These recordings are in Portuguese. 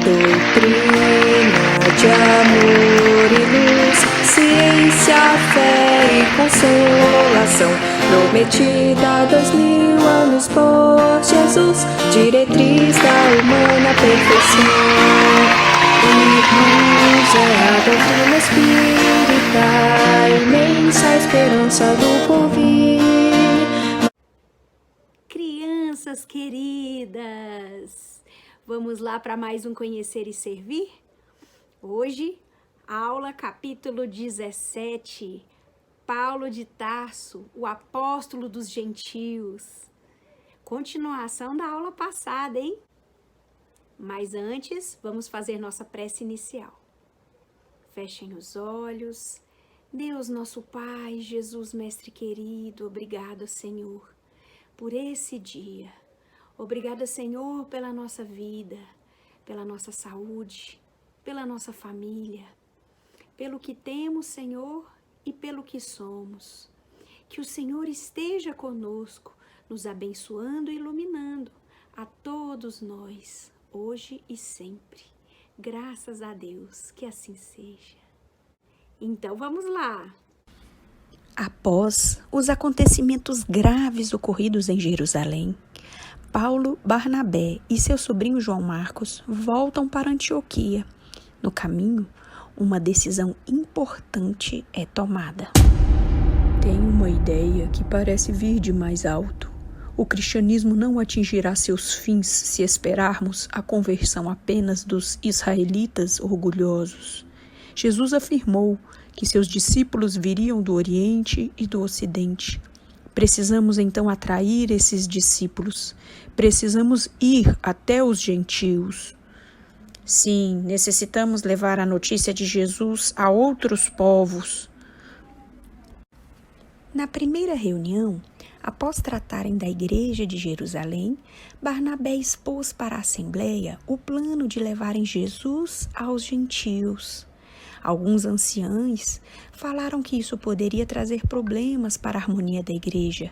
doutrina de amor e luz, ciência, fé e consolação, prometida há 2000 anos por Jesus, diretriz da humana perfeição. Irmãos, é a doutrina espírita, imensa esperança do porvir. Crianças queridas, vamos lá para mais um Conhecer e Servir? Hoje, aula capítulo 17, Paulo de Tarso, o apóstolo dos gentios. Continuação da aula passada, hein? Mas antes, vamos fazer nossa prece inicial. Fechem os olhos. Deus, nosso Pai, Jesus, Mestre querido, obrigado, Senhor, por esse dia. Obrigada, Senhor, pela nossa vida, pela nossa saúde, pela nossa família, pelo que temos, Senhor, e pelo que somos. Que o Senhor esteja conosco, nos abençoando e iluminando a todos nós, hoje e sempre. Graças a Deus, que assim seja. Então vamos lá. Após os acontecimentos graves ocorridos em Jerusalém, Paulo, Barnabé e seu sobrinho João Marcos voltam para Antioquia. No caminho, uma decisão importante é tomada. Tenho uma ideia que parece vir de mais alto. O cristianismo não atingirá seus fins se esperarmos a conversão apenas dos israelitas orgulhosos. Jesus afirmou que seus discípulos viriam do Oriente e do Ocidente. Precisamos então atrair esses discípulos. Precisamos ir até os gentios. Sim, necessitamos levar a notícia de Jesus a outros povos. Na primeira reunião, após tratarem da igreja de Jerusalém, Barnabé expôs para a assembleia o plano de levarem Jesus aos gentios. Alguns anciãos falaram que isso poderia trazer problemas para a harmonia da igreja.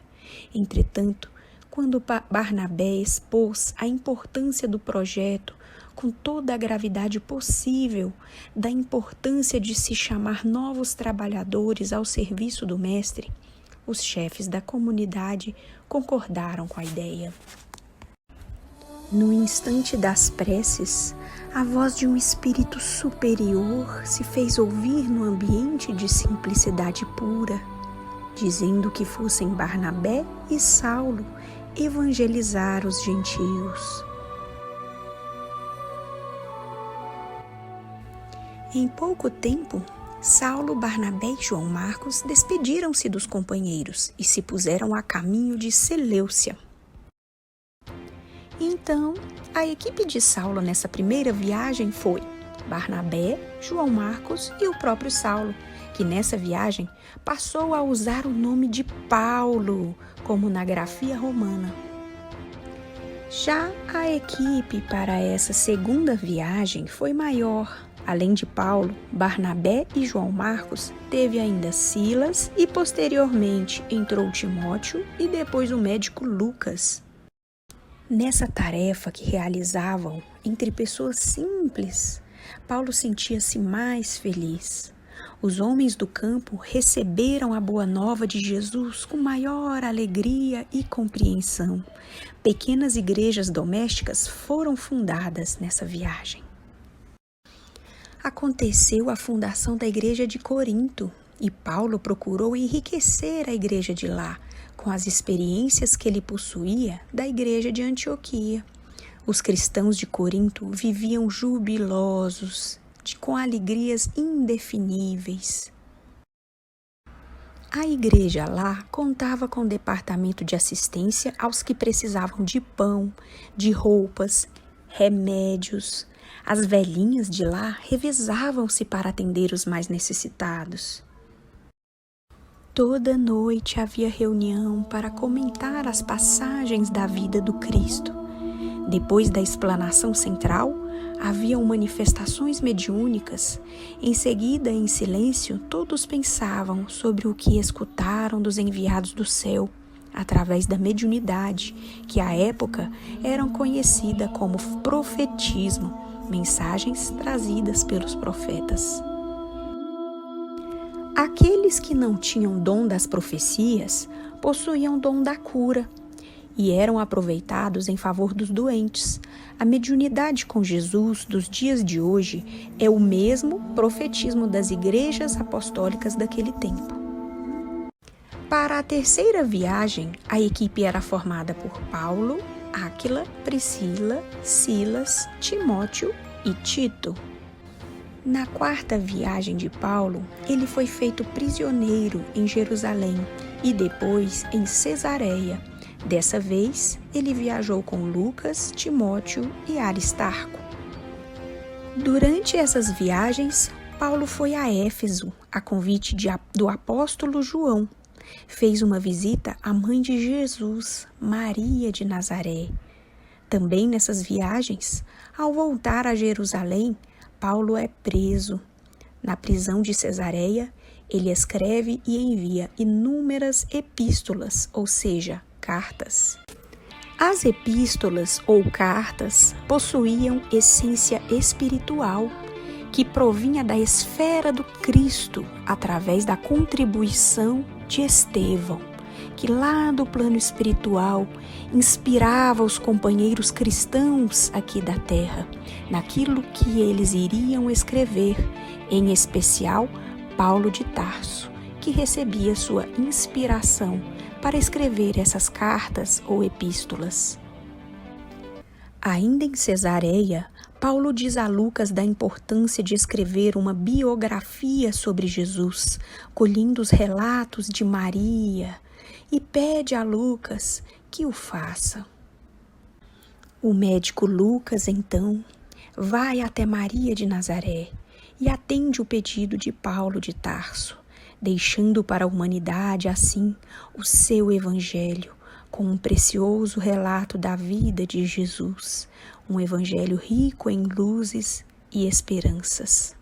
Entretanto, quando Barnabé expôs a importância do projeto, com toda a gravidade possível, da importância de se chamar novos trabalhadores ao serviço do Mestre, os chefes da comunidade concordaram com a ideia. No instante das preces, a voz de um espírito superior se fez ouvir no ambiente de simplicidade pura, dizendo que fossem Barnabé e Saulo evangelizar os gentios. Em pouco tempo, Saulo, Barnabé e João Marcos despediram-se dos companheiros e se puseram a caminho de Seleucia. Então, a equipe de Saulo nessa primeira viagem foi Barnabé, João Marcos e o próprio Saulo, que nessa viagem passou a usar o nome de Paulo, como na grafia romana. Já a equipe para essa segunda viagem foi maior. Além de Paulo, Barnabé e João Marcos, teve ainda Silas e posteriormente entrou Timóteo e depois o médico Lucas. Nessa tarefa que realizavam entre pessoas simples, Paulo sentia-se mais feliz. Os homens do campo receberam a boa nova de Jesus com maior alegria e compreensão. Pequenas igrejas domésticas foram fundadas nessa viagem. Aconteceu a fundação da igreja de Corinto e Paulo procurou enriquecer a igreja de lá com as experiências que ele possuía da igreja de Antioquia. Os cristãos de Corinto viviam jubilosos, com alegrias indefiníveis. A igreja lá contava com departamento de assistência aos que precisavam de pão, de roupas, remédios. As velhinhas de lá revezavam-se para atender os mais necessitados. Toda noite havia reunião para comentar as passagens da vida do Cristo. Depois da explanação central, haviam manifestações mediúnicas. Em seguida, em silêncio, todos pensavam sobre o que escutaram dos enviados do céu, através da mediunidade, que à época eram conhecida como profetismo, mensagens trazidas pelos profetas. Aqueles que não tinham dom das profecias possuíam dom da cura e eram aproveitados em favor dos doentes. A mediunidade com Jesus dos dias de hoje é o mesmo profetismo das igrejas apostólicas daquele tempo. Para a terceira viagem, a equipe era formada por Paulo, Áquila, Priscila, Silas, Timóteo e Tito. Na quarta viagem de Paulo, ele foi feito prisioneiro em Jerusalém e depois em Cesareia. Dessa vez, ele viajou com Lucas, Timóteo e Aristarco. Durante essas viagens, Paulo foi a Éfeso, a convite do apóstolo João. Fez uma visita à mãe de Jesus, Maria de Nazaré. Também nessas viagens, ao voltar a Jerusalém, Paulo é preso. Na prisão de Cesareia, ele escreve e envia inúmeras epístolas, ou seja, cartas. As epístolas ou cartas possuíam essência espiritual, que provinha da esfera do Cristo através da contribuição de Estevão, que lá do plano espiritual inspirava os companheiros cristãos aqui da terra, naquilo que eles iriam escrever, em especial Paulo de Tarso, que recebia sua inspiração para escrever essas cartas ou epístolas. Ainda em Cesareia, Paulo diz a Lucas da importância de escrever uma biografia sobre Jesus, colhendo os relatos de Maria, e pede a Lucas que o faça. O médico Lucas, então, vai até Maria de Nazaré e atende o pedido de Paulo de Tarso, deixando para a humanidade, assim, o seu evangelho, com um precioso relato da vida de Jesus, um evangelho rico em luzes e esperanças.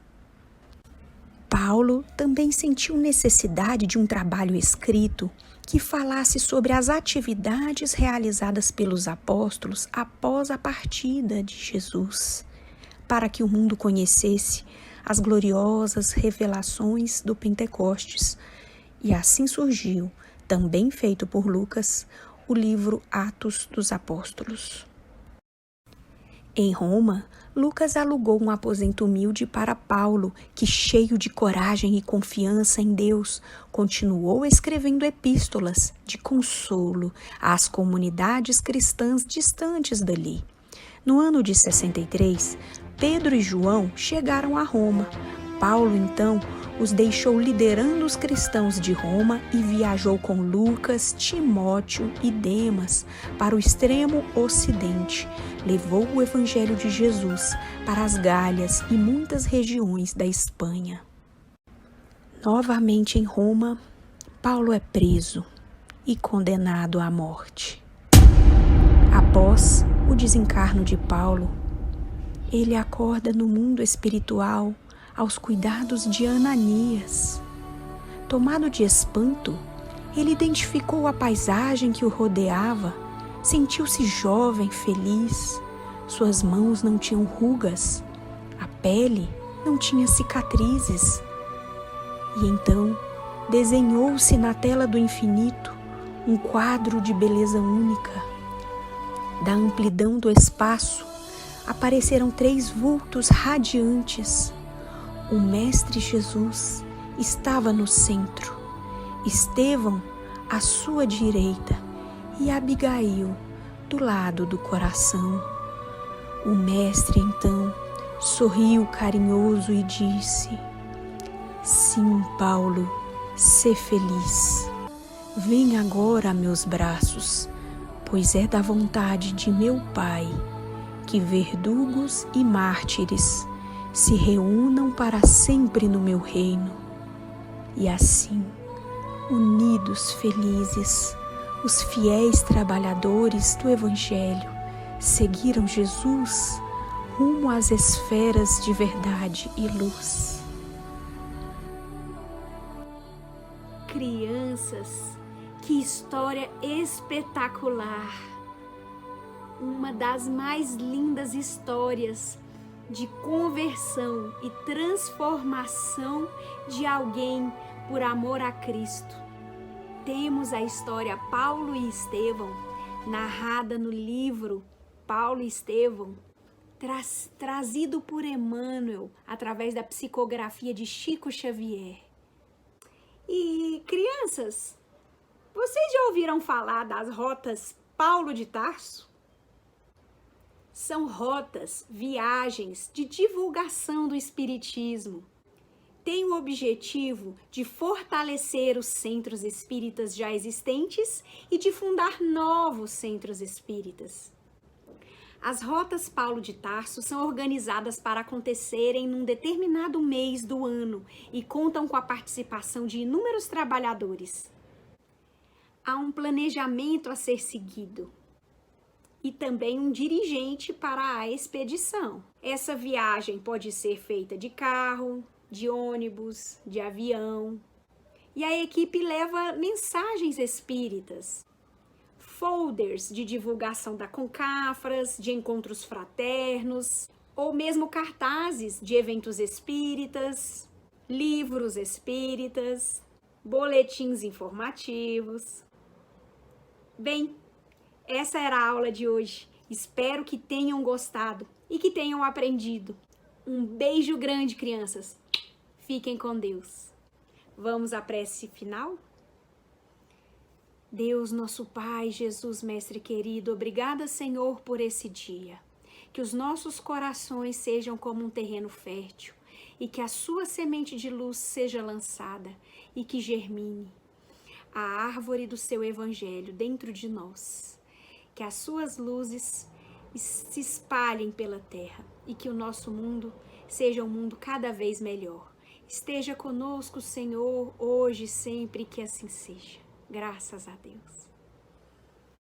Paulo também sentiu necessidade de um trabalho escrito que falasse sobre as atividades realizadas pelos apóstolos após a partida de Jesus, para que o mundo conhecesse as gloriosas revelações do Pentecostes. E assim surgiu, também feito por Lucas, o livro Atos dos Apóstolos. Em Roma, Lucas alugou um aposento humilde para Paulo, que, cheio de coragem e confiança em Deus, continuou escrevendo epístolas de consolo às comunidades cristãs distantes dali. No ano de 63, Pedro e João chegaram a Roma. Paulo, então, os deixou liderando os cristãos de Roma e viajou com Lucas, Timóteo e Demas para o extremo ocidente. Levou o evangelho de Jesus para as Gálias e muitas regiões da Espanha. Novamente em Roma, Paulo é preso e condenado à morte. Após o desencarno de Paulo, ele acorda no mundo espiritual aos cuidados de Ananias. Tomado de espanto, ele identificou a paisagem que o rodeava, sentiu-se jovem, feliz. Suas mãos não tinham rugas, a pele não tinha cicatrizes. E então desenhou-se na tela do infinito um quadro de beleza única. Da amplidão do espaço apareceram 3 vultos radiantes. O Mestre Jesus estava no centro, Estevão à sua direita e Abigail do lado do coração. O Mestre então sorriu carinhoso e disse: "Sim, Paulo, sê feliz. Vem agora a meus braços, pois é da vontade de meu Pai que verdugos e mártires se reúnam para sempre no meu reino. E assim, unidos, felizes, os fiéis trabalhadores do Evangelho seguiram Jesus rumo às esferas de verdade e luz." Crianças, que história espetacular! Uma das mais lindas histórias de conversão e transformação de alguém por amor a Cristo. Temos a história Paulo e Estevão, narrada no livro Paulo e Estevão, trazido por Emmanuel através da psicografia de Chico Xavier. E crianças, vocês já ouviram falar das rotas Paulo de Tarso? São rotas, viagens de divulgação do Espiritismo. Tem o objetivo de fortalecer os centros espíritas já existentes e de fundar novos centros espíritas. As rotas Paulo de Tarso são organizadas para acontecerem num determinado mês do ano e contam com a participação de inúmeros trabalhadores. Há um planejamento a ser seguido e também um dirigente para a expedição. Essa viagem pode ser feita de carro, de ônibus, de avião. E a equipe leva mensagens espíritas, folders de divulgação da Concafras, de encontros fraternos, ou mesmo cartazes de eventos espíritas, livros espíritas, boletins informativos. Bem, essa era a aula de hoje. Espero que tenham gostado e que tenham aprendido. Um beijo grande, crianças. Fiquem com Deus. Vamos à prece final? Deus, nosso Pai, Jesus, Mestre querido, obrigada, Senhor, por esse dia. Que os nossos corações sejam como um terreno fértil e que a sua semente de luz seja lançada e que germine a árvore do seu evangelho dentro de nós. Que as suas luzes se espalhem pela terra e que o nosso mundo seja um mundo cada vez melhor. Esteja conosco, Senhor, hoje e sempre, que assim seja. Graças a Deus.